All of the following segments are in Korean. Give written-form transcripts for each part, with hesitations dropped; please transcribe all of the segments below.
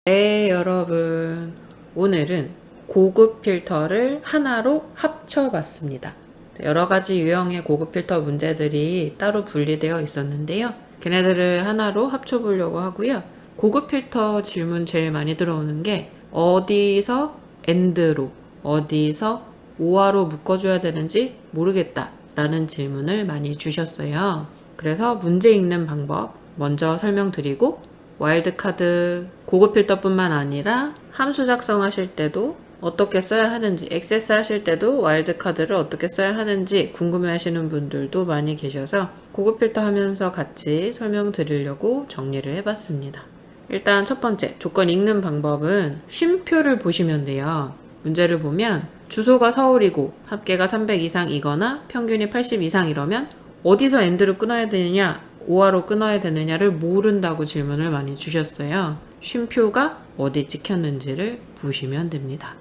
네, 여러분. 오늘은 고급 필터를 하나로 합쳐봤습니다. 여러 가지 유형의 고급 필터 문제들이 따로 분리되어 있었는데요. 걔네들을 하나로 합쳐보려고 하고요. 고급 필터 질문 제일 많이 들어오는 게 어디서 AND로, 어디서 OR로 묶어줘야 되는지 모르겠다 라는 질문을 많이 주셨어요. 그래서 문제 읽는 방법 먼저 설명드리고 와일드카드 고급 필터뿐만 아니라 함수 작성하실 때도 어떻게 써야 하는지, 액세스 하실 때도 와일드카드를 어떻게 써야 하는지 궁금해하시는 분들도 많이 계셔서 고급 필터 하면서 같이 설명드리려고 정리를 해봤습니다. 일단 첫 번째, 조건 읽는 방법은 쉼표를 보시면 돼요. 문제를 보면 주소가 서울이고 합계가 300 이상이거나 평균이 80 이상 이러면 어디서 AND를 끊어야 되느냐, OR로 끊어야 되느냐를 모른다고 질문을 많이 주셨어요. 쉼표가 어디 찍혔는지를 보시면 됩니다.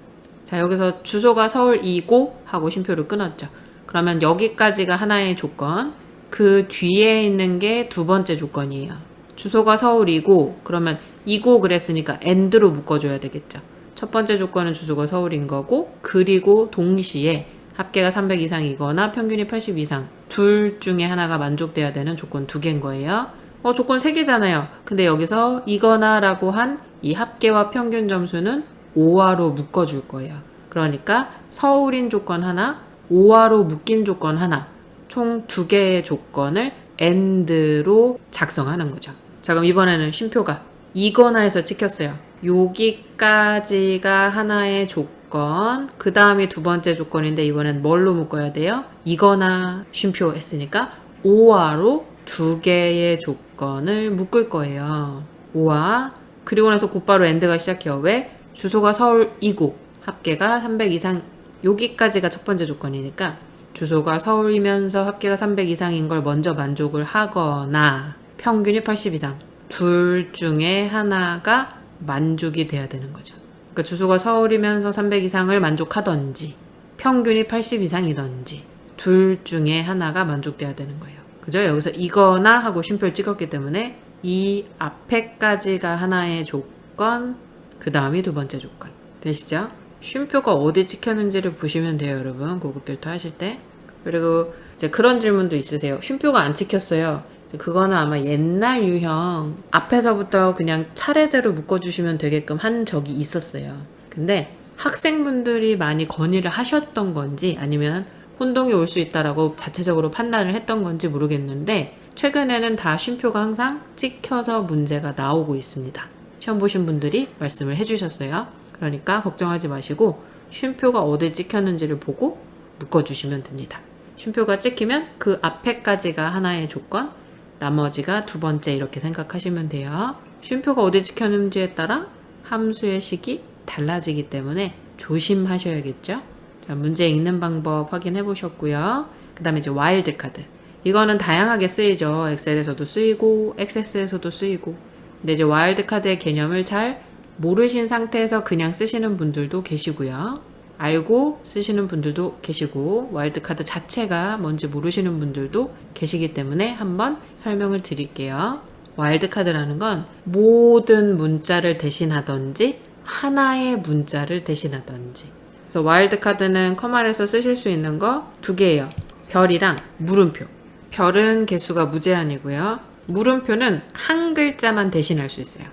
자, 여기서 주소가 서울이고 하고 쉼표를 끊었죠. 그러면 여기까지가 하나의 조건, 그 뒤에 있는 게 두 번째 조건이에요. 주소가 서울이고 그러면 이고 그랬으니까 AND로 묶어줘야 되겠죠. 첫 번째 조건은 주소가 서울인 거고, 그리고 동시에 합계가 300 이상이거나 평균이 80 이상 둘 중에 하나가 만족돼야 되는 조건 두 개인 거예요. 조건 세 개잖아요. 근데 여기서 이거나 라고 한 이 합계와 평균 점수는 OR로 묶어줄 거예요. 그러니까 서울인 조건 하나, OR로 묶인 조건 하나, 총 두 개의 조건을 AND로 작성하는 거죠. 자, 그럼 이번에는 쉼표가 이거나에서 찍혔어요. 여기까지가 하나의 조건, 그 다음이 두 번째 조건인데 이번엔 뭘로 묶어야 돼요? 이거나 쉼표 했으니까 OR로 두 개의 조건을 묶을 거예요. OR, 그리고 나서 곧바로 AND가 시작해요. 왜? 주소가 서울이고 합계가 300 이상, 여기까지가 첫 번째 조건이니까 주소가 서울이면서 합계가 300 이상인 걸 먼저 만족을 하거나 평균이 80 이상 둘 중에 하나가 만족이 돼야 되는 거죠. 그러니까 주소가 서울이면서 300 이상을 만족하던지 평균이 80 이상이던지 둘 중에 하나가 만족돼야 되는 거예요. 그죠? 여기서 이거나 하고 쉼표를 찍었기 때문에 이 앞에까지가 하나의 조건, 그 다음이 두 번째 조건. 되시죠? 쉼표가 어디 찍혔는지를 보시면 돼요, 여러분. 고급 필터 하실 때. 그리고 이제 그런 질문도 있으세요. 쉼표가 안 찍혔어요. 그거는 아마 옛날 유형 앞에서부터 그냥 차례대로 묶어주시면 되게끔 한 적이 있었어요. 근데 학생분들이 많이 건의를 하셨던 건지 아니면 혼동이 올 수 있다라고 자체적으로 판단을 했던 건지 모르겠는데 최근에는 다 쉼표가 항상 찍혀서 문제가 나오고 있습니다. 시험 보신 분들이 말씀을 해주셨어요. 그러니까 걱정하지 마시고 쉼표가 어디 찍혔는지를 보고 묶어주시면 됩니다. 쉼표가 찍히면 그 앞에까지가 하나의 조건, 나머지가 두 번째 이렇게 생각하시면 돼요. 쉼표가 어디 찍혔는지에 따라 함수의 식이 달라지기 때문에 조심하셔야겠죠. 자, 문제 읽는 방법 확인해 보셨고요. 그 다음에 이제 와일드카드. 이거는 다양하게 쓰이죠. 엑셀에서도 쓰이고 액세스에서도 쓰이고. 근데 이제 와일드카드의 개념을 잘 모르신 상태에서 그냥 쓰시는 분들도 계시고요. 알고 쓰시는 분들도 계시고 와일드카드 자체가 뭔지 모르시는 분들도 계시기 때문에 한번 설명을 드릴게요. 와일드카드라는 건 모든 문자를 대신하던지 하나의 문자를 대신하던지. 그래서 와일드카드는 커말에서 쓰실 수 있는 거 두 개예요. 별이랑 물음표. 별은 개수가 무제한이고요. 물음표는 한 글자만 대신할 수 있어요.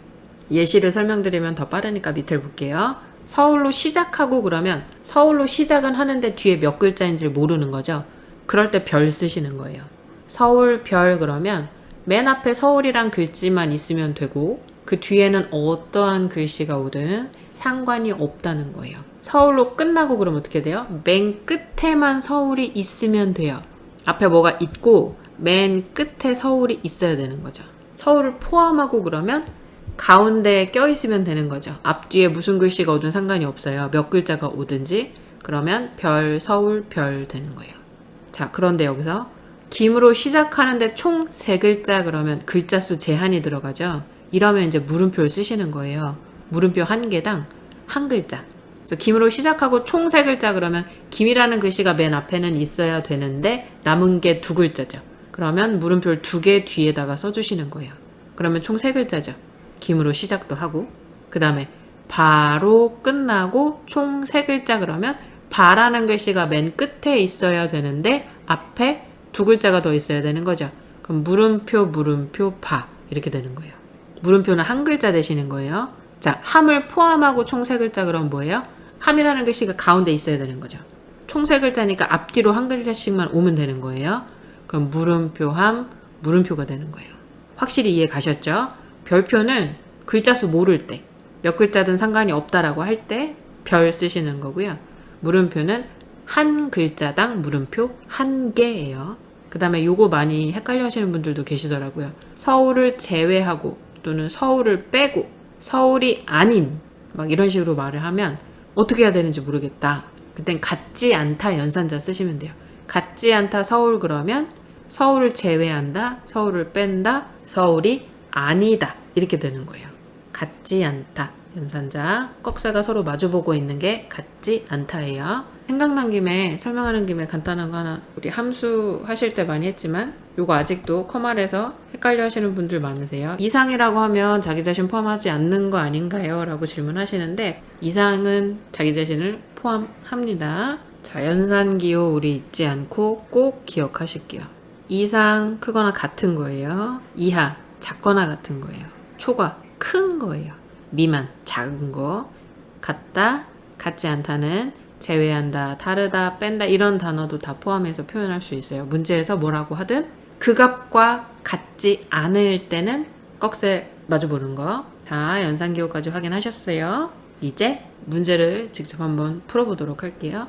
예시를 설명드리면 더 빠르니까 밑을 볼게요. 서울로 시작하고 그러면 서울로 시작은 하는데 뒤에 몇 글자인지 모르는 거죠. 그럴 때 별 쓰시는 거예요. 서울 별 그러면 맨 앞에 서울이란 글씨만 있으면 되고 그 뒤에는 어떠한 글씨가 오든 상관이 없다는 거예요. 서울로 끝나고 그러면 어떻게 돼요? 맨 끝에만 서울이 있으면 돼요. 앞에 뭐가 있고 맨 끝에 서울이 있어야 되는 거죠. 서울을 포함하고 그러면 가운데에 껴있으면 되는 거죠. 앞뒤에 무슨 글씨가 오든 상관이 없어요. 몇 글자가 오든지. 그러면 별, 서울, 별 되는 거예요. 자, 그런데 여기서 김으로 시작하는데 총 3글자 그러면 글자 수 제한이 들어가죠. 이러면 이제 물음표를 쓰시는 거예요. 물음표 한 개당 한 글자. 그래서 김으로 시작하고 총 3글자 그러면 김이라는 글씨가 맨 앞에는 있어야 되는데 남은 게 2글자죠. 그러면 물음표를 2개 뒤에다가 써주시는 거예요. 그러면 총 3글자죠. 김으로 시작도 하고 그 다음에 바로 끝나고 총 3글자 그러면 바라는 글씨가 맨 끝에 있어야 되는데 앞에 2글자가 더 있어야 되는 거죠. 그럼 물음표, 물음표, 바 이렇게 되는 거예요. 물음표는 한 글자 되시는 거예요. 자, 함을 포함하고 총 3글자 그럼 뭐예요? 함이라는 글씨가 가운데 있어야 되는 거죠. 총 3글자니까 앞뒤로 한 글자씩만 오면 되는 거예요. 그럼 물음표, 함, 물음표가 되는 거예요. 확실히 이해 가셨죠? 별표는 글자 수 모를 때, 몇 글자든 상관이 없다라고 할 때 별 쓰시는 거고요. 물음표는 한 글자당 물음표 1개예요. 그 다음에 요거 많이 헷갈려 하시는 분들도 계시더라고요. 서울을 제외하고 또는 서울을 빼고 서울이 아닌 막 이런 식으로 말을 하면 어떻게 해야 되는지 모르겠다. 그땐 같지 않다 연산자 쓰시면 돼요. 같지 않다 서울 그러면 서울을 제외한다, 서울을 뺀다, 서울이 아니다 이렇게 되는 거예요. 같지 않다 연산자 꺽쇠가 서로 마주보고 있는 게 같지 않다예요. 생각난 김에 설명하는 김에 간단한 거 하나, 우리 함수 하실 때 많이 했지만 요거 아직도 커말에서 헷갈려 하시는 분들 많으세요. 이상이라고 하면 자기 자신 포함하지 않는 거 아닌가요? 라고 질문하시는데 이상은 자기 자신을 포함합니다. 자, 연산기호 우리 잊지 않고 꼭 기억하실게요. 이상 크거나 같은 거예요. 이하 작거나 같은 거예요. 초과 큰 거예요. 미만 작은 거. 같다 같지 않다는 제외한다, 다르다, 뺀다 이런 단어도 다 포함해서 표현할 수 있어요. 문제에서 뭐라고 하든 그 값과 같지 않을 때는 꺽쇠 마주보는 거. 자, 연산기호까지 확인하셨어요. 이제 문제를 직접 한번 풀어보도록 할게요.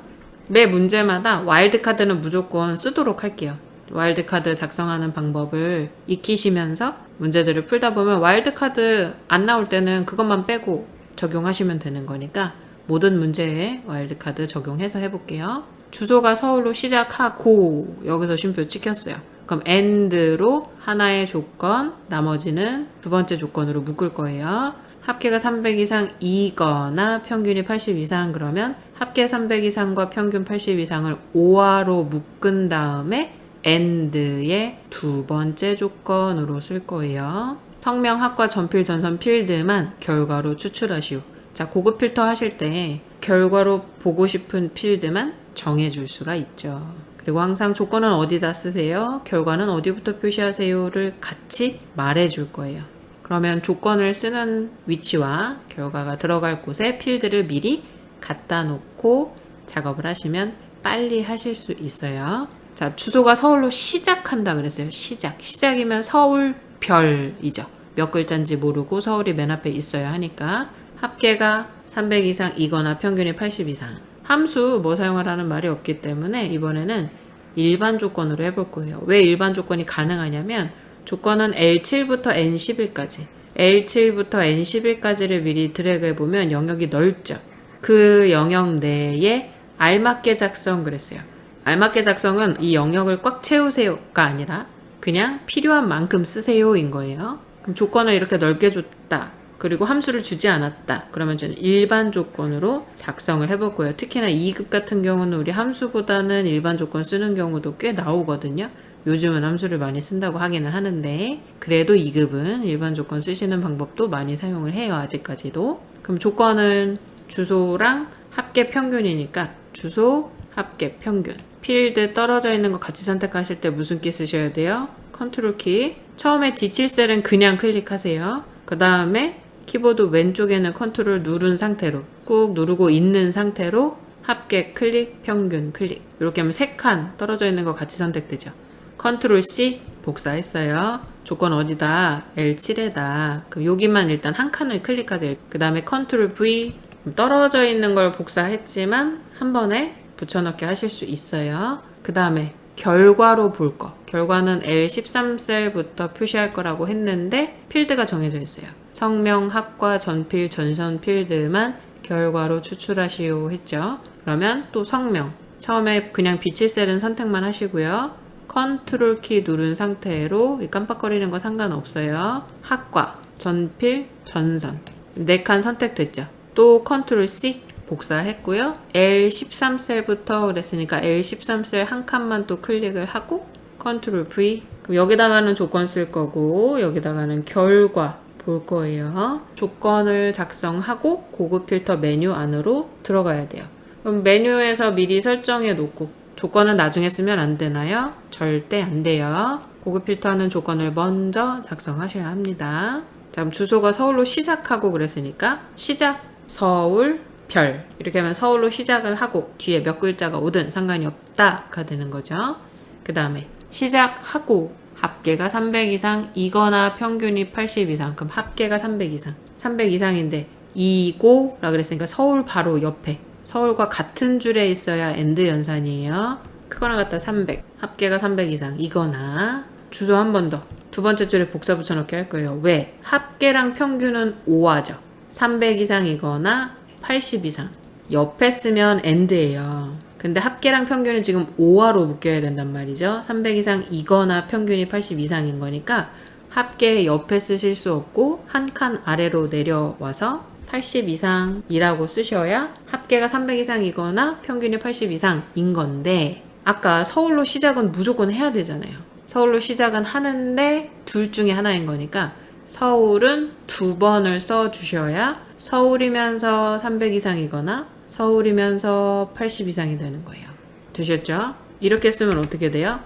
매 문제마다 와일드카드는 무조건 쓰도록 할게요. 와일드카드 작성하는 방법을 익히시면서 문제들을 풀다 보면 와일드카드 안 나올 때는 그것만 빼고 적용하시면 되는 거니까 모든 문제에 와일드카드 적용해서 해볼게요. 주소가 서울로 시작하고 여기서 쉼표 찍혔어요. 그럼 AND로 하나의 조건, 나머지는 두 번째 조건으로 묶을 거예요. 합계가 300 이상이거나 평균이 80 이상 그러면 합계 300 이상과 평균 80 이상을 5화로 묶은 다음에 AND의 두 번째 조건으로 쓸 거예요. 성명, 학과, 전필, 전선, 필드만 결과로 추출하시오. 자, 고급 필터 하실 때 결과로 보고 싶은 필드만 정해줄 수가 있죠. 그리고 항상 조건은 어디다 쓰세요? 결과는 어디부터 표시하세요를 같이 말해줄 거예요. 그러면 조건을 쓰는 위치와 결과가 들어갈 곳에 필드를 미리 갖다 놓고 작업을 하시면 빨리 하실 수 있어요. 자, 주소가 서울로 시작한다 그랬어요. 시작이면 서울별이죠. 몇 글자인지 모르고 서울이 맨 앞에 있어야 하니까 합계가 300 이상이거나 평균이 80 이상. 함수 뭐 사용하라는 말이 없기 때문에 이번에는 일반 조건으로 해볼 거예요. 왜 일반 조건이 가능하냐면 조건은 L7부터 N11까지 L7부터 N11까지를 미리 드래그 해보면 영역이 넓죠. 그 영역 내에 알맞게 작성 그랬어요. 알맞게 작성은 이 영역을 꽉 채우세요가 아니라 그냥 필요한 만큼 쓰세요인 거예요. 그럼 조건을 이렇게 넓게 줬다. 그리고 함수를 주지 않았다. 그러면 저는 일반 조건으로 작성을 해볼 거예요. 특히나 2급 같은 경우는 우리 함수보다는 일반 조건 쓰는 경우도 꽤 나오거든요. 요즘은 함수를 많이 쓴다고 하기는 하는데 그래도 2급은 일반 조건 쓰시는 방법도 많이 사용을 해요. 아직까지도. 그럼 조건은 주소랑 합계 평균이니까 주소, 합계 평균. 필드 떨어져 있는 거 같이 선택하실 때 무슨 키 쓰셔야 돼요? 컨트롤 키. 처음에 D7셀은 그냥 클릭하세요. 그 다음에 키보드 왼쪽에는 컨트롤 누른 상태로 꾹 누르고 있는 상태로 합계 클릭, 평균 클릭. 이렇게 하면 3칸 떨어져 있는 거 같이 선택되죠. 컨트롤 C 복사했어요. 조건 어디다? L7에다. 그럼 여기만 일단 한 칸을 클릭하세요. 그 다음에 컨트롤 V. 떨어져 있는 걸 복사했지만 한 번에 붙여넣기 하실 수 있어요. 그 다음에 결과로 볼 거. 결과는 L13셀부터 표시할 거라고 했는데 필드가 정해져 있어요. 성명, 학과, 전필, 전선 필드만 결과로 추출하시오 했죠. 그러면 또 성명. 처음에 그냥 B7셀은 선택만 하시고요. 컨트롤 키 누른 상태로 깜빡거리는 거 상관없어요. 학과, 전필, 전선. 4칸 선택됐죠. 또 컨트롤 C 복사했고요. L13셀부터 그랬으니까 L13셀 한 칸만 또 클릭을 하고 컨트롤 V. 그럼 여기다가는 조건 쓸 거고 여기다가는 결과 볼 거예요. 조건을 작성하고 고급 필터 메뉴 안으로 들어가야 돼요. 그럼 메뉴에서 미리 설정해 놓고 조건은 나중에 쓰면 안 되나요? 절대 안 돼요. 고급 필터는 조건을 먼저 작성하셔야 합니다. 자, 그럼 주소가 서울로 시작하고 그랬으니까 시작 서울 별 이렇게 하면 서울로 시작을 하고 뒤에 몇 글자가 오든 상관이 없다가 되는 거죠. 그 다음에 시작하고 합계가 300 이상 이거나 평균이 80 이상 그럼 합계가 300 이상 300 이상인데 이고라 그랬으니까 서울 바로 옆에 서울과 같은 줄에 있어야 엔드 연산이에요. 크거나 같다 300 합계가 300 이상 이거나 주소 한 번 더 두 번째 줄에 복사 붙여넣기 할 거예요. 왜? 합계랑 평균은 5화죠. 300 이상이거나 80 이상 옆에 쓰면 엔드예요. 근데 합계랑 평균은 지금 5화로 묶여야 된단 말이죠. 300 이상 이거나 평균이 80 이상인 거니까 합계 옆에 쓰실 수 없고 한 칸 아래로 내려와서 80 이상이라고 쓰셔야 합계가 300 이상이거나 평균이 80 이상인 건데 아까 서울로 시작은 무조건 해야 되잖아요. 서울로 시작은 하는데 둘 중에 하나인 거니까 서울은 두 번을 써주셔야 서울이면서 300 이상이거나 서울이면서 80 이상이 되는 거예요. 되셨죠? 이렇게 쓰면 어떻게 돼요?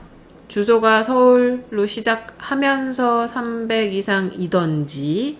주소가 서울로 시작하면서 300 이상이던지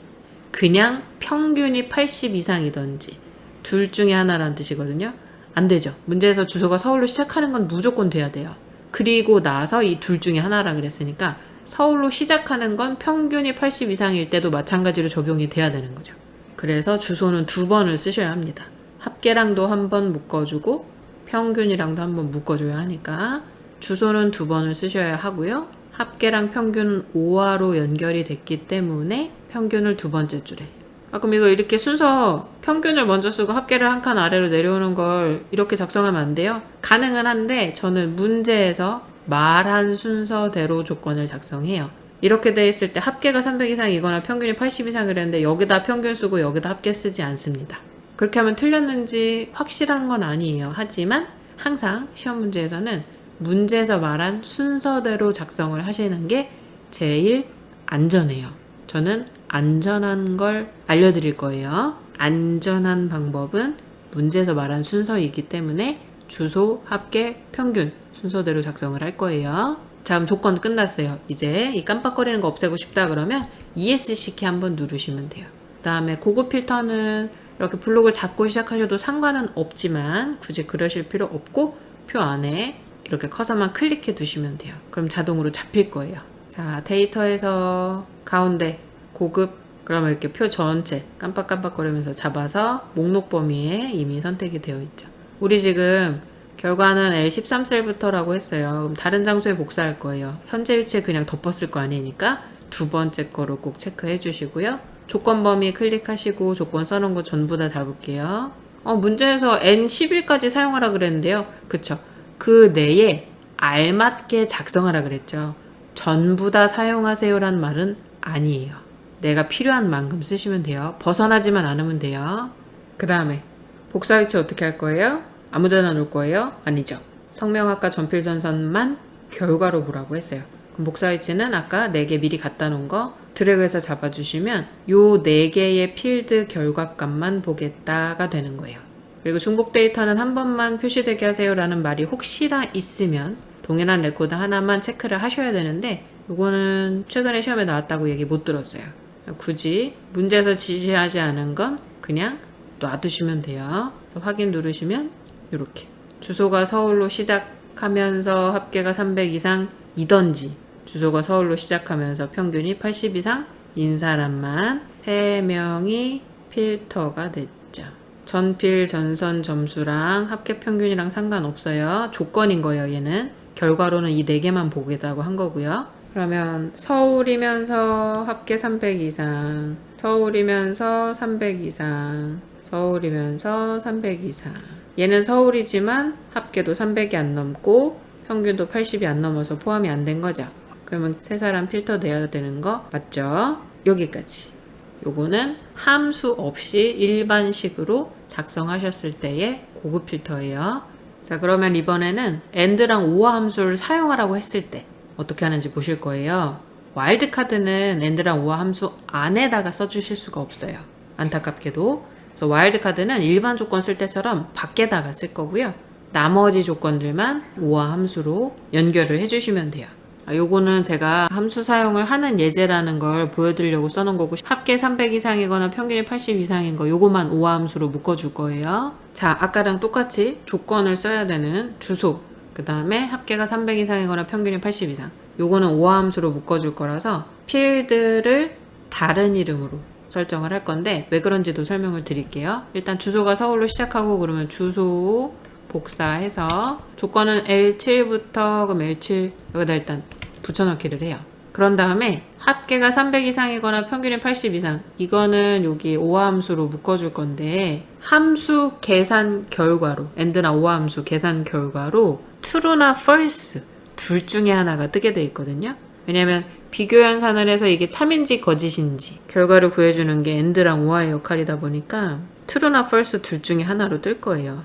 그냥 평균이 80 이상이던지 둘 중에 하나라는 뜻이거든요. 안 되죠. 문제에서 주소가 서울로 시작하는 건 무조건 돼야 돼요. 그리고 나서 이 둘 중에 하나라 그랬으니까 서울로 시작하는 건 평균이 80 이상일 때도 마찬가지로 적용이 돼야 되는 거죠. 그래서 주소는 두 번을 쓰셔야 합니다. 합계랑도 한 번 묶어주고 평균이랑도 한 번 묶어줘야 하니까 주소는 두 번을 쓰셔야 하고요. 합계랑 평균은 5화로 연결이 됐기 때문에 평균을 두 번째 줄에 그럼 이거 이렇게 순서 평균을 먼저 쓰고 합계를 한 칸 아래로 내려오는 걸 이렇게 작성하면 안 돼요? 가능은 한데 저는 문제에서 말한 순서대로 조건을 작성해요. 이렇게 돼 있을 때 합계가 300 이상이거나 평균이 80 이상 그랬는데 여기다 평균 쓰고 여기다 합계 쓰지 않습니다. 그렇게 하면 틀렸는지 확실한 건 아니에요. 하지만 항상 시험 문제에서는 문제에서 말한 순서대로 작성을 하시는 게 제일 안전해요. 저는 안전한 걸 알려드릴 거예요. 안전한 방법은 문제에서 말한 순서이기 때문에 주소, 합계, 평균 순서대로 작성을 할 거예요. 자, 그럼 조건 끝났어요. 이제 이 깜빡거리는 거 없애고 싶다 그러면 ESC 키 한번 누르시면 돼요. 그 다음에 고급 필터는 이렇게 블록을 잡고 시작하셔도 상관은 없지만 굳이 그러실 필요 없고 표 안에 이렇게 커서만 클릭해 두시면 돼요. 그럼 자동으로 잡힐 거예요. 자, 데이터에서 가운데 고급 그러면 이렇게 표 전체 깜빡깜빡거리면서 잡아서 목록 범위에 이미 선택이 되어 있죠. 우리 지금 결과는 L13셀부터라고 했어요. 그럼 다른 장소에 복사할 거예요. 현재 위치에 그냥 덮었을 거 아니니까 두 번째 거로 꼭 체크해 주시고요. 조건 범위 클릭하시고 조건 써놓은 거 전부 다 잡을게요. 문제에서 N11까지 사용하라 그랬는데요. 그쵸? 그 내에 알맞게 작성하라 그랬죠. 전부 다 사용하세요란 말은 아니에요. 내가 필요한 만큼 쓰시면 돼요. 벗어나지만 않으면 돼요. 그 다음에 복사 위치 어떻게 할 거예요? 아무데나 놓을 거예요? 아니죠. 성명학과 전필전선만 결과로 보라고 했어요. 그럼 복사 위치는 아까 4개 미리 갖다 놓은 거 드래그해서 잡아주시면 요 4개의 필드 결과값만 보겠다가 되는 거예요. 그리고 중복 데이터는 한 번만 표시되게 하세요 라는 말이 혹시나 있으면 동일한 레코드 하나만 체크를 하셔야 되는데 이거는 최근에 시험에 나왔다고 얘기 못 들었어요. 굳이 문제에서 지시하지 않은 건 그냥 놔두시면 돼요. 확인 누르시면 이렇게 주소가 서울로 시작하면서 합계가 300 이상이던지 주소가 서울로 시작하면서 평균이 80 이상인 사람만 3명이 필터가 됐죠. 전필 전선 점수랑 합계 평균이랑 상관없어요. 조건인 거예요. 얘는 결과로는 이 4개만 보겠다고 한 거고요. 그러면 서울이면서 합계 300 이상, 서울이면서 300 이상, 서울이면서 300 이상. 얘는 서울이지만 합계도 300이 안 넘고 평균도 80이 안 넘어서 포함이 안 된 거죠. 그러면 세 사람 필터 내야 되는 거 맞죠? 여기까지. 요거는 함수 없이 일반식으로 작성하셨을 때의 고급 필터예요. 자, 그러면 이번에는 AND랑 OR 함수를 사용하라고 했을 때 어떻게 하는지 보실 거예요. 와일드카드는 and랑 or 함수 안에다가 써주실 수가 없어요. 안타깝게도. 그래서 와일드카드는 일반 조건 쓸 때처럼 밖에다가 쓸 거고요. 나머지 조건들만 or 함수로 연결을 해주시면 돼요. 요거는 제가 함수 사용을 하는 예제라는 걸 보여드리려고 써놓은 거고, 합계 300 이상이거나 평균이 80 이상인 거 요거만 or 함수로 묶어줄 거예요. 자, 아까랑 똑같이 조건을 써야 되는 주소, 그 다음에 합계가 300 이상이거나 평균이 80 이상, 요거는 or 함수로 묶어줄 거라서 필드를 다른 이름으로 설정을 할 건데 왜 그런지도 설명을 드릴게요. 일단 주소가 서울로 시작하고 그러면 주소 복사해서 조건은 L7부터 그럼 L7 여기다 일단 붙여넣기를 해요. 그런 다음에 합계가 300 이상이거나 평균이 80 이상, 이거는 여기 or 함수로 묶어줄 건데 함수 계산 결과로 and나 or 함수 계산 결과로 true나 false 둘 중에 하나가 뜨게 돼 있거든요. 왜냐면 비교 연산을 해서 이게 참인지 거짓인지 결과를 구해주는 게 and랑 or의 역할이다 보니까 true나 false 둘 중에 하나로 뜰 거예요.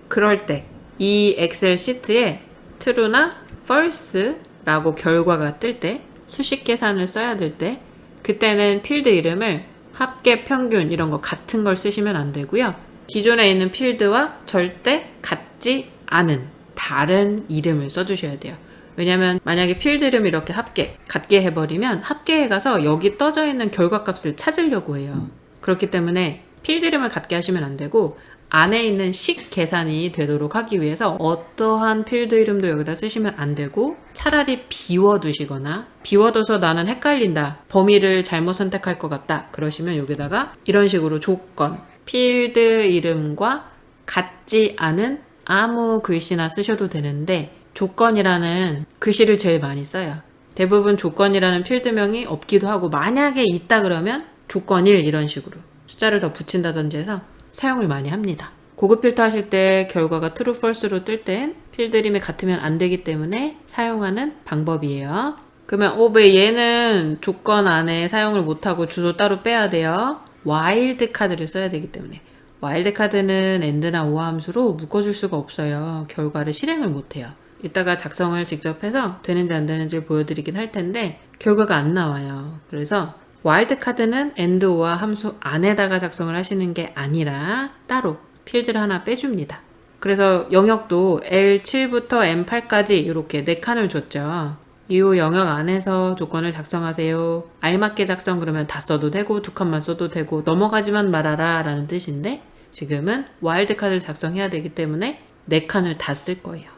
그럴 때 이 엑셀 시트에 true나 false라고 결과가 뜰 때, 수식 계산을 써야 될 때, 그때는 필드 이름을 합계, 평균 이런 거 같은 걸 쓰시면 안 되고요. 기존에 있는 필드와 절대 같지 않은 다른 이름을 써주셔야 돼요. 왜냐면 만약에 필드 이름 이렇게 합계, 같게 해버리면 합계에 가서 여기 떠져 있는 결과값을 찾으려고 해요. 그렇기 때문에 필드 이름을 같게 하시면 안 되고 안에 있는 식 계산이 되도록 하기 위해서 어떠한 필드 이름도 여기다 쓰시면 안 되고 차라리 비워두시거나, 비워둬서 나는 헷갈린다, 범위를 잘못 선택할 것 같다 그러시면 여기다가 이런 식으로 조건, 필드 이름과 같지 않은 아무 글씨나 쓰셔도 되는데 조건이라는 글씨를 제일 많이 써요. 대부분 조건이라는 필드명이 없기도 하고 만약에 있다 그러면 조건 1 이런 식으로 숫자를 더 붙인다든지 해서 사용을 많이 합니다. 고급 필터 하실 때 결과가 true, false로 뜰 땐 필드 이름이 같으면 안 되기 때문에 사용하는 방법이에요. 그러면 왜 얘는 조건 안에 사용을 못하고 주소 따로 빼야 돼요? 와일드 카드를 써야 되기 때문에. 와일드 카드는 and나 or 함수로 묶어줄 수가 없어요. 결과를 실행을 못해요. 이따가 작성을 직접 해서 되는지 안 되는지 보여드리긴 할 텐데 결과가 안 나와요. 그래서 와일드 카드는 and or 함수 안에다가 작성을 하시는 게 아니라 따로 필드를 하나 빼줍니다. 그래서 영역도 L7부터 M8까지 이렇게 4칸을 줬죠. 이 영역 안에서 조건을 작성하세요. 알맞게 작성 그러면 다 써도 되고 2칸만 써도 되고 넘어가지만 말아라 라는 뜻인데 지금은 와일드 카드를 작성해야 되기 때문에 4칸을 다 쓸 거예요.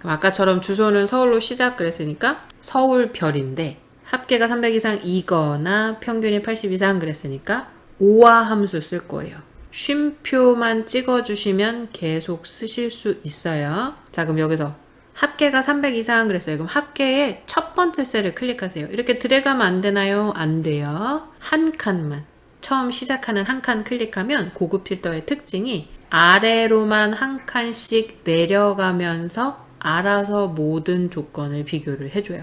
그럼 아까처럼 주소는 서울로 시작 그랬으니까 서울별인데 합계가 300 이상이거나 평균이 80 이상 그랬으니까 or 함수 쓸 거예요. 쉼표만 찍어주시면 계속 쓰실 수 있어요. 자, 그럼 여기서 합계가 300 이상 그랬어요. 그럼 합계의 첫 번째 셀을 클릭하세요. 이렇게 드래그하면 안 되나요? 안 돼요. 한 칸만, 처음 시작하는 한 칸 클릭하면 고급 필터의 특징이 아래로만 한 칸씩 내려가면서 알아서 모든 조건을 비교를 해줘요.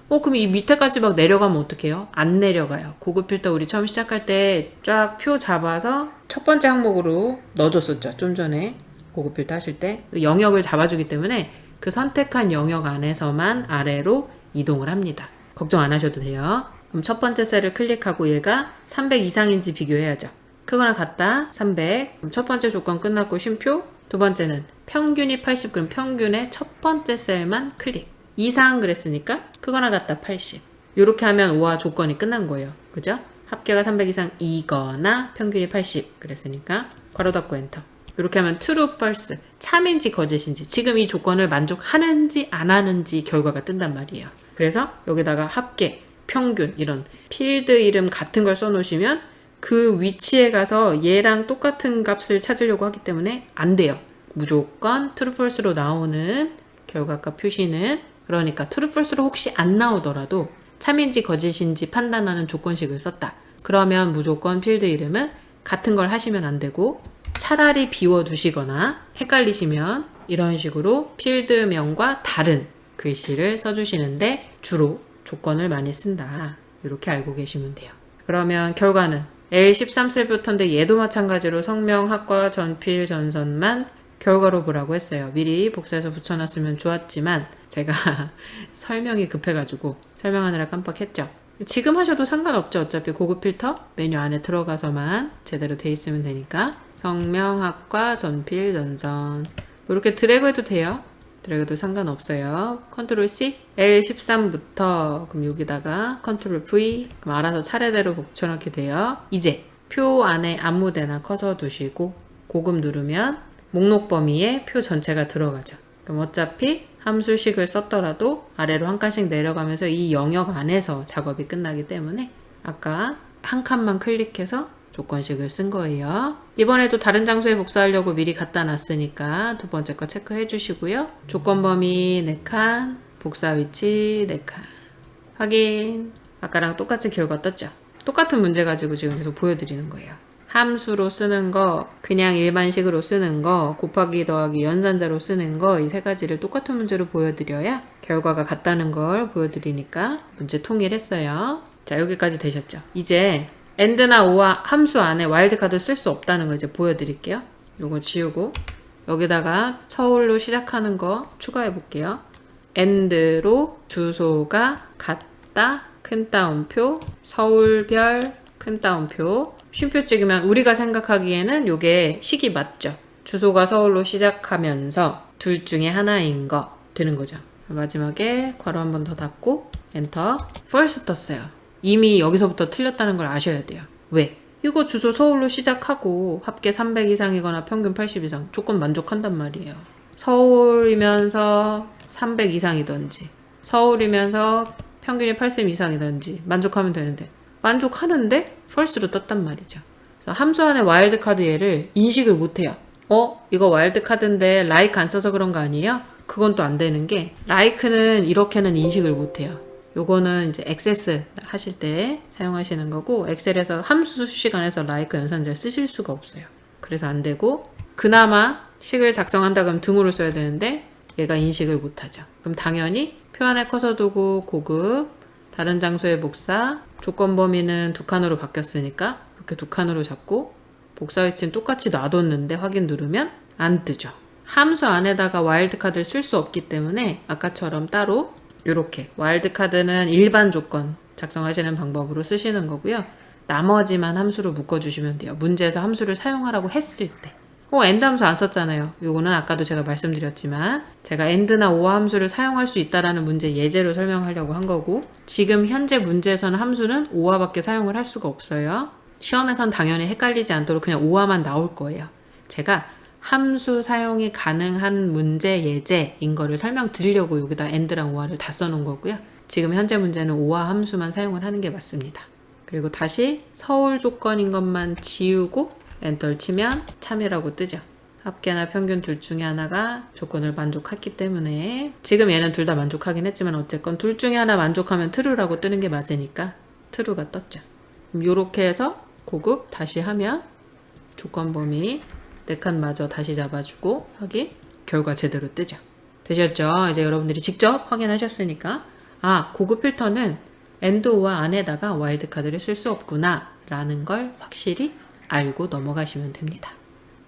그럼 이 밑에까지 막 내려가면 어떡해요? 안 내려가요. 고급 필터 우리 처음 시작할 때 쫙 표 잡아서 첫 번째 항목으로 넣어줬었죠. 좀 전에 고급 필터 하실 때 영역을 잡아주기 때문에 그 선택한 영역 안에서만 아래로 이동을 합니다. 걱정 안 하셔도 돼요. 그럼 첫 번째 셀을 클릭하고 얘가 300 이상인지 비교해야죠. 크거나 같다 300. 그럼 첫 번째 조건 끝났고 쉼표. 두 번째는 평균이 80. 그럼 평균의 첫 번째 셀만 클릭. 이상 그랬으니까 크거나 같다 80. 이렇게 하면 or 조건이 끝난 거예요. 그죠? 합계가 300 이상이거나 평균이 80 그랬으니까 괄호 닫고 엔터. 이렇게 하면 true, false, 참인지 거짓인지 지금 이 조건을 만족하는지 안 하는지 결과가 뜬단 말이에요. 그래서 여기다가 합계, 평균 이런 필드 이름 같은 걸 써놓으시면 그 위치에 가서 얘랑 똑같은 값을 찾으려고 하기 때문에 안 돼요. 무조건 true, false로 나오는 결과값 표시는, 그러니까 true, false로 혹시 안 나오더라도 참인지 거짓인지 판단하는 조건식을 썼다. 그러면 무조건 필드 이름은 같은 걸 하시면 안 되고 차라리 비워두시거나 헷갈리시면 이런 식으로 필드명과 다른 글씨를 써주시는데 주로 조건을 많이 쓴다. 이렇게 알고 계시면 돼요. 그러면 결과는 L13셀부터인데 얘도 마찬가지로 성명, 학과, 전필, 전선만 결과로 보라고 했어요. 미리 복사해서 붙여놨으면 좋았지만 제가 설명이 급해가지고 설명하느라 깜빡했죠. 지금 하셔도 상관없죠. 어차피 고급 필터 메뉴 안에 들어가서만 제대로 돼 있으면 되니까. 성명학과 전필 전선 이렇게 드래그 해도 돼요. 드래그도 상관없어요. 컨트롤 C L13부터 그럼 여기다가 컨트롤 V 그럼 알아서 차례대로 붙여넣게 돼요. 이제 표 안에 아무데나 커서 두시고 고급 누르면 목록 범위에 표 전체가 들어가죠. 그럼 어차피 함수식을 썼더라도 아래로 한 칸씩 내려가면서 이 영역 안에서 작업이 끝나기 때문에 아까 한 칸만 클릭해서 조건식을 쓴 거예요. 이번에도 다른 장소에 복사하려고 미리 갖다 놨으니까 두 번째 거 체크해 주시고요. 조건 범위 4칸, 복사 위치 4칸. 확인. 아까랑 똑같이 결과 떴죠? 똑같은 문제 가지고 지금 계속 보여드리는 거예요. 함수로 쓰는 거, 그냥 일반식으로 쓰는 거, 곱하기 더하기 연산자로 쓰는 거 이 세 가지를 똑같은 문제로 보여드려야 결과가 같다는 걸 보여드리니까 문제 통일했어요. 자, 여기까지 되셨죠? 이제 AND나 OR 함수 안에 와일드카드 쓸 수 없다는 거 이제 보여드릴게요. 요거 지우고 여기다가 서울로 시작하는 거 추가해 볼게요. AND로 주소가 같다 큰 따옴표 서울별 큰 따옴표 쉼표 찍으면 우리가 생각하기에는 요게 식이 맞죠. 주소가 서울로 시작하면서 둘 중에 하나인 거 되는 거죠. 마지막에 괄호 한 번 더 닫고 엔터. false 떴어요. 이미 여기서부터 틀렸다는 걸 아셔야 돼요. 왜? 이거 주소 서울로 시작하고 합계 300 이상이거나 평균 80 이상 조건 만족한단 말이에요. 서울이면서 300 이상이든지 서울이면서 평균이 80 이상이든지 만족하면 되는데 만족하는데 false로 떴단 말이죠. 그래서 함수 안에 와일드카드 얘를 인식을 못해요. 이거 와일드카드인데 like 안 써서 그런 거 아니에요? 그건 또 안 되는 게 like는 이렇게는 인식을 못해요. 요거는 이제 액세스 하실 때 사용하시는 거고 엑셀에서 함수 시간에서 like 연산자를 쓰실 수가 없어요. 그래서 안 되고 그나마 식을 작성한다 그러면 등호를 써야 되는데 얘가 인식을 못하죠. 그럼 당연히 표 안에 커서 두고 고급 다른 장소에 복사 조건 범위는 2칸으로 바뀌었으니까 이렇게 2칸으로 잡고 복사 위치는 똑같이 놔뒀는데 확인 누르면 안 뜨죠. 함수 안에다가 와일드카드를 쓸 수 없기 때문에 아까처럼 따로 이렇게 와일드카드는 일반 조건 작성하시는 방법으로 쓰시는 거고요. 나머지만 함수로 묶어주시면 돼요. 문제에서 함수를 사용하라고 했을 때. AND 함수 안 썼잖아요. 요거는 아까도 제가 말씀드렸지만 제가 AND나 OR 함수를 사용할 수 있다라는 문제 예제로 설명하려고 한 거고 지금 현재 문제에서는 함수는 OR밖에 사용을 할 수가 없어요. 시험에선 당연히 헷갈리지 않도록 그냥 OR만 나올 거예요. 제가 함수 사용이 가능한 문제 예제인 거를 설명드리려고 여기다 AND랑 OR를 다 써놓은 거고요. 지금 현재 문제는 OR 함수만 사용을 하는 게 맞습니다. 그리고 다시 서울 조건인 것만 지우고 엔터를 치면 참이라고 뜨죠. 합계나 평균 둘 중에 하나가 조건을 만족했기 때문에 지금 얘는 둘 다 만족하긴 했지만 어쨌건 둘 중에 하나 만족하면 true라고 뜨는 게 맞으니까 true가 떴죠. 요렇게 해서 고급 다시 하면 조건 범위 4칸 마저 다시 잡아주고 확인 결과 제대로 뜨죠. 되셨죠? 이제 여러분들이 직접 확인하셨으니까 고급 필터는 AND OR 안에다가 와일드카드를 쓸 수 없구나 라는 걸 확실히 알고 넘어가시면 됩니다.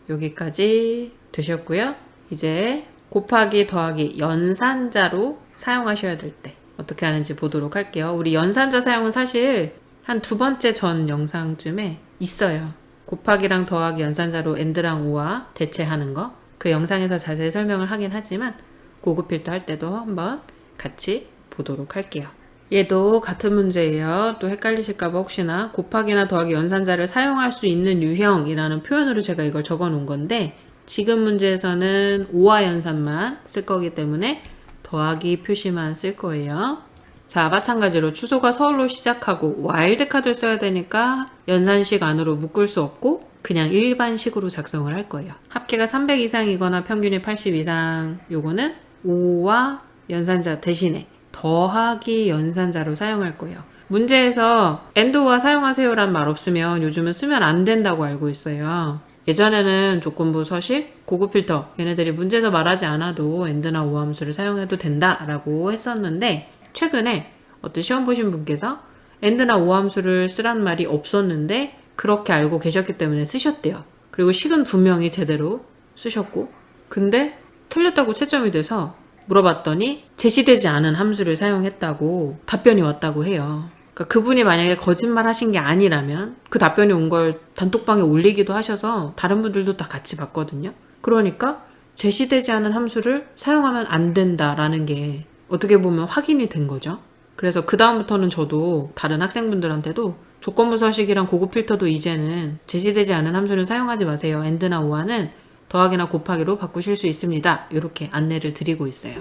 여기까지 되셨고요. 이제 곱하기 더하기 연산자로 사용하셔야 될 때 어떻게 하는지 보도록 할게요. 우리 연산자 사용은 사실 한 2번째 전 영상쯤에 있어요. 곱하기랑 더하기 연산자로 AND랑 OR 대체하는 거. 그 영상에서 자세히 설명을 하긴 하지만 고급 필터 할 때도 한번 같이 보도록 할게요. 얘도 같은 문제예요. 또 헷갈리실까봐 혹시나 곱하기나 더하기 연산자를 사용할 수 있는 유형이라는 표현으로 제가 이걸 적어 놓은 건데 지금 문제에서는 OR 연산만 쓸 거기 때문에 더하기 표시만 쓸 거예요. 자, 마찬가지로 주소가 서울로 시작하고 와일드카드를 써야 되니까 연산식 안으로 묶을 수 없고 그냥 일반식으로 작성을 할 거예요. 합계가 300 이상이거나 평균이 80 이상 요거는 OR 연산자 대신에 더하기 연산자로 사용할 거예요. 문제에서 AND OR 사용하세요란 말 없으면 요즘은 쓰면 안 된다고 알고 있어요. 예전에는 조건부 서식, 고급 필터 얘네들이 문제에서 말하지 않아도 AND나 OR 함수를 사용해도 된다라고 했었는데 최근에 어떤 시험 보신 분께서 AND나 OR 함수를 쓰란 말이 없었는데 그렇게 알고 계셨기 때문에 쓰셨대요. 그리고 식은 분명히 제대로 쓰셨고 근데 틀렸다고 채점이 돼서 물어봤더니 제시되지 않은 함수를 사용했다고 답변이 왔다고 해요. 그러니까 그분이 만약에 거짓말 하신 게 아니라면 그 답변이 온 걸 단톡방에 올리기도 하셔서 다른 분들도 다 같이 봤거든요. 그러니까 제시되지 않은 함수를 사용하면 안 된다라는 게 어떻게 보면 확인이 된 거죠. 그래서 그 다음부터는 저도 다른 학생분들한테도 조건부 서식이랑 고급 필터도 이제는 제시되지 않은 함수는 사용하지 마세요. AND나 OR는 더하기나 곱하기로 바꾸실 수 있습니다. 이렇게 안내를 드리고 있어요.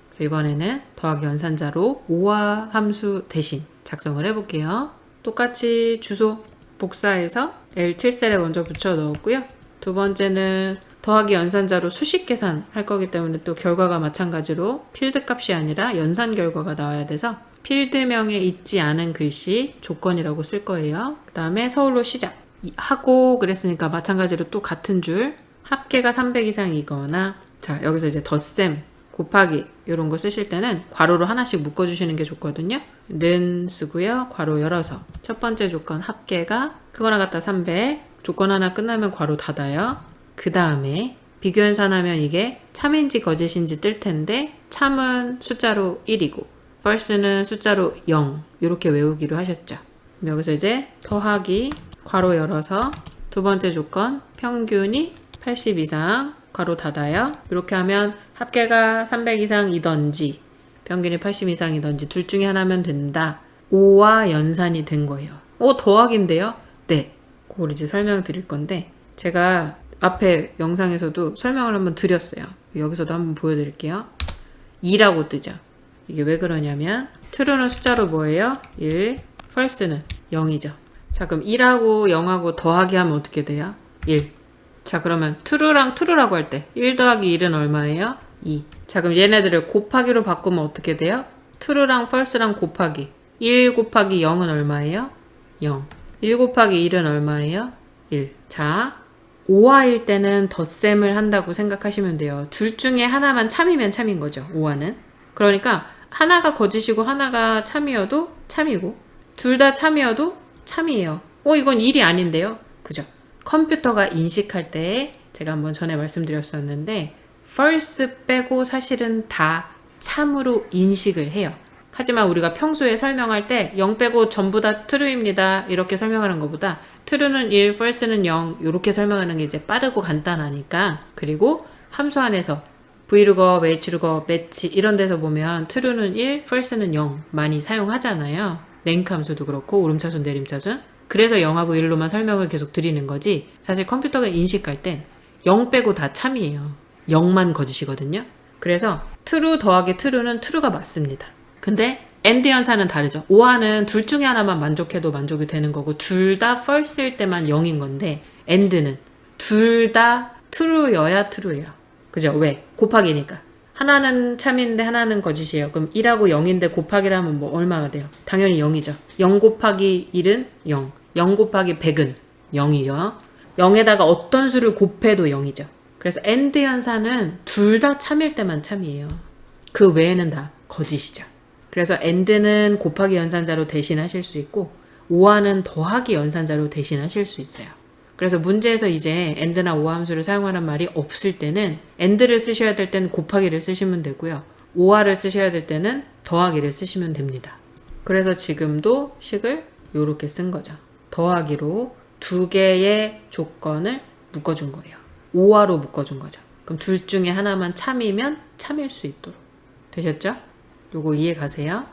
그래서 이번에는 더하기 연산자로 OR 함수 대신 작성을 해볼게요. 똑같이 주소 복사해서 L7셀에 먼저 붙여 넣었고요. 두 번째는 더하기 연산자로 수식 계산 할 거기 때문에 또 결과가 마찬가지로 필드 값이 아니라 연산 결과가 나와야 돼서 필드명에 있지 않은 글씨 조건이라고 쓸 거예요. 그 다음에 서울로 시작 하고 그랬으니까 마찬가지로 또 같은 줄 합계가 300 이상이거나 자 여기서 이제 덧셈 곱하기 이런 거 쓰실 때는 괄호로 하나씩 묶어주시는 게 좋거든요. 는 쓰고요. 괄호 열어서 첫 번째 조건 합계가 크거나 같다 300 조건 하나 끝나면 괄호 닫아요. 그 다음에 비교 연산하면 이게 참인지 거짓인지 뜰 텐데 참은 숫자로 1이고 false는 숫자로 0 이렇게 외우기로 하셨죠. 여기서 이제 더하기 괄호 열어서 두 번째 조건 평균이 80 이상 괄호 닫아요. 이렇게 하면 합계가 300 이상이던지 평균이 80 이상이던지 둘 중에 하나면 된다. 5와 연산이 된 거예요. 더하기인데요? 네. 그걸 이제 설명드릴 건데 제가 앞에 영상에서도 설명을 한번 드렸어요. 여기서도 한번 보여드릴게요. 2라고 뜨죠. 이게 왜 그러냐면 true는 숫자로 뭐예요? 1, false는 0이죠. 자 그럼 1하고 0하고 더하기 하면 어떻게 돼요? 1. 자 그러면 true랑 true라고 할 때 1 더하기 1은 얼마예요? 2. 자 그럼 얘네들을 곱하기로 바꾸면 어떻게 돼요? true랑 false랑 곱하기 1 곱하기 0은 얼마예요? 0. 1 곱하기 1은 얼마예요? 1. 자 5화일 때는 덧셈을 한다고 생각하시면 돼요. 둘 중에 하나만 참이면 참인 거죠. 5화는. 그러니까 하나가 거짓이고 하나가 참이어도 참이고 둘 다 참이어도 참이에요. 이건 1이 아닌데요. 그죠? 컴퓨터가 인식할 때 제가 한번 전에 말씀드렸었는데 false 빼고 사실은 다 참으로 인식을 해요. 하지만 우리가 평소에 설명할 때 0 빼고 전부 다 true입니다. 이렇게 설명하는 것보다 true는 1, false는 0 이렇게 설명하는 게 이제 빠르고 간단하니까 그리고 함수 안에서 vlookup, hlookup, match 이런 데서 보면 true는 1, false는 0 많이 사용하잖아요. 랭크 함수도 그렇고 오름차순, 내림차순 그래서 0하고 1로만 설명을 계속 드리는 거지 사실 컴퓨터가 인식할 땐 0 빼고 다 참이에요. 0만 거짓이거든요. 그래서 true 더하기 true는 true가 맞습니다. 근데 AND 연산은 다르죠. OR는 둘 중에 하나만 만족해도 만족이 되는 거고 둘 다 false일 때만 0인 건데 AND는 둘 다 true여야 true예요. 그죠? 왜? 곱하기니까. 하나는 참인데 하나는 거짓이에요. 그럼 1하고 0인데 곱하기를 하면 뭐 얼마가 돼요? 당연히 0이죠. 0 곱하기 1은 0. 0 곱하기 100은 0이요. 0에다가 어떤 수를 곱해도 0이죠. 그래서 AND 연산은 둘 다 참일 때만 참이에요. 그 외에는 다 거짓이죠. 그래서 AND는 곱하기 연산자로 대신하실 수 있고 OR는 더하기 연산자로 대신하실 수 있어요. 그래서 문제에서 이제 AND나 OR 함수를 사용하는 말이 없을 때는 AND를 쓰셔야 될 때는 곱하기를 쓰시면 되고요. OR를 쓰셔야 될 때는 더하기를 쓰시면 됩니다. 그래서 지금도 식을 이렇게 쓴 거죠. 더하기로 두 개의 조건을 묶어준 거예요. OR로 묶어준 거죠. 그럼 둘 중에 하나만 참이면 참일 수 있도록. 되셨죠? 요거 이해 가세요?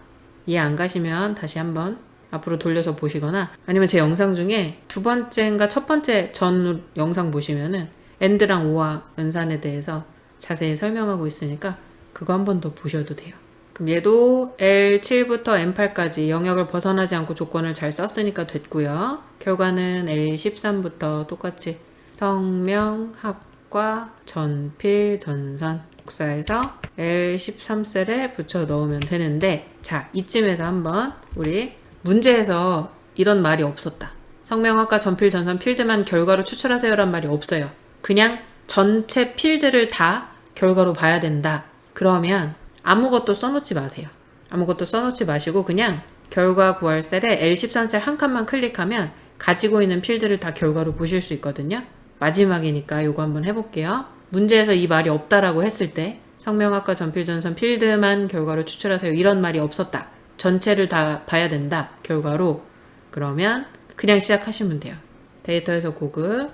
이해 안 가시면 다시 한번 앞으로 돌려서 보시거나 아니면 제 영상 중에 두 번째인가 첫 번째 전 영상 보시면은 AND랑 OR 연산에 대해서 자세히 설명하고 있으니까 그거 한 번 더 보셔도 돼요. 그럼 얘도 L7부터 M8까지 영역을 벗어나지 않고 조건을 잘 썼으니까 됐고요. 결과는 L13부터 똑같이 성명, 학과, 전필, 전선 복사해서 L13셀에 붙여 넣으면 되는데 자 이쯤에서 한번 우리 문제에서 이런 말이 없었다. 성명학과 전필 전선 필드만 결과로 추출하세요란 말이 없어요. 그냥 전체 필드를 다 결과로 봐야 된다. 그러면 아무것도 써놓지 마세요. 아무것도 써놓지 마시고 그냥 결과 구할 셀에 L13셀 한 칸만 클릭하면 가지고 있는 필드를 다 결과로 보실 수 있거든요. 마지막이니까 이거 한번 해볼게요. 문제에서 이 말이 없다라고 했을 때 성명학과 전필 전선 필드만 결과로 추출하세요. 이런 말이 없었다. 전체를 다 봐야 된다. 결과로. 그러면 그냥 시작하시면 돼요. 데이터에서 고급.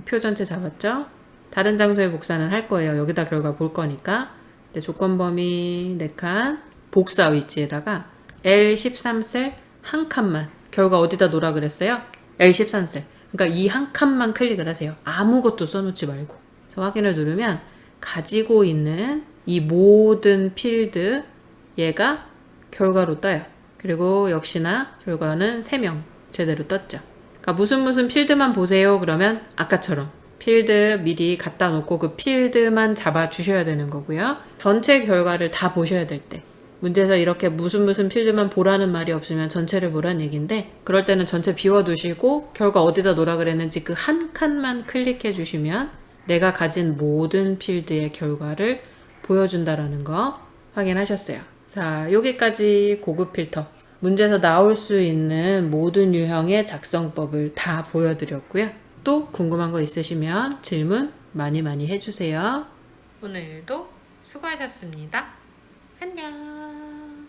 표 전체 잡았죠? 다른 장소에 복사는 할 거예요. 여기다 결과 볼 거니까. 조건 범위 4칸. 복사 위치에다가 L13셀 한 칸만. 결과 어디다 놓으라 그랬어요? L13셀. 그러니까 이 한 칸만 클릭을 하세요. 아무것도 써놓지 말고. 그래서 확인을 누르면 가지고 있는 이 모든 필드 얘가 결과로 떠요. 그리고 역시나 결과는 3명 제대로 떴죠. 그러니까 무슨 필드만 보세요. 그러면 아까처럼 필드 미리 갖다 놓고 그 필드만 잡아 주셔야 되는 거고요. 전체 결과를 다 보셔야 될 때. 문제에서 이렇게 무슨 필드만 보라는 말이 없으면 전체를 보란 얘기인데, 그럴 때는 전체 비워두시고 결과 어디다 놓으라 그랬는지 그 한 칸만 클릭해 주시면 내가 가진 모든 필드의 결과를 보여준다라는 거 확인하셨어요. 자, 여기까지 고급 필터. 문제에서 나올 수 있는 모든 유형의 작성법을 다 보여드렸고요. 또 궁금한 거 있으시면 질문 많이 해주세요. 오늘도 수고하셨습니다. 안녕.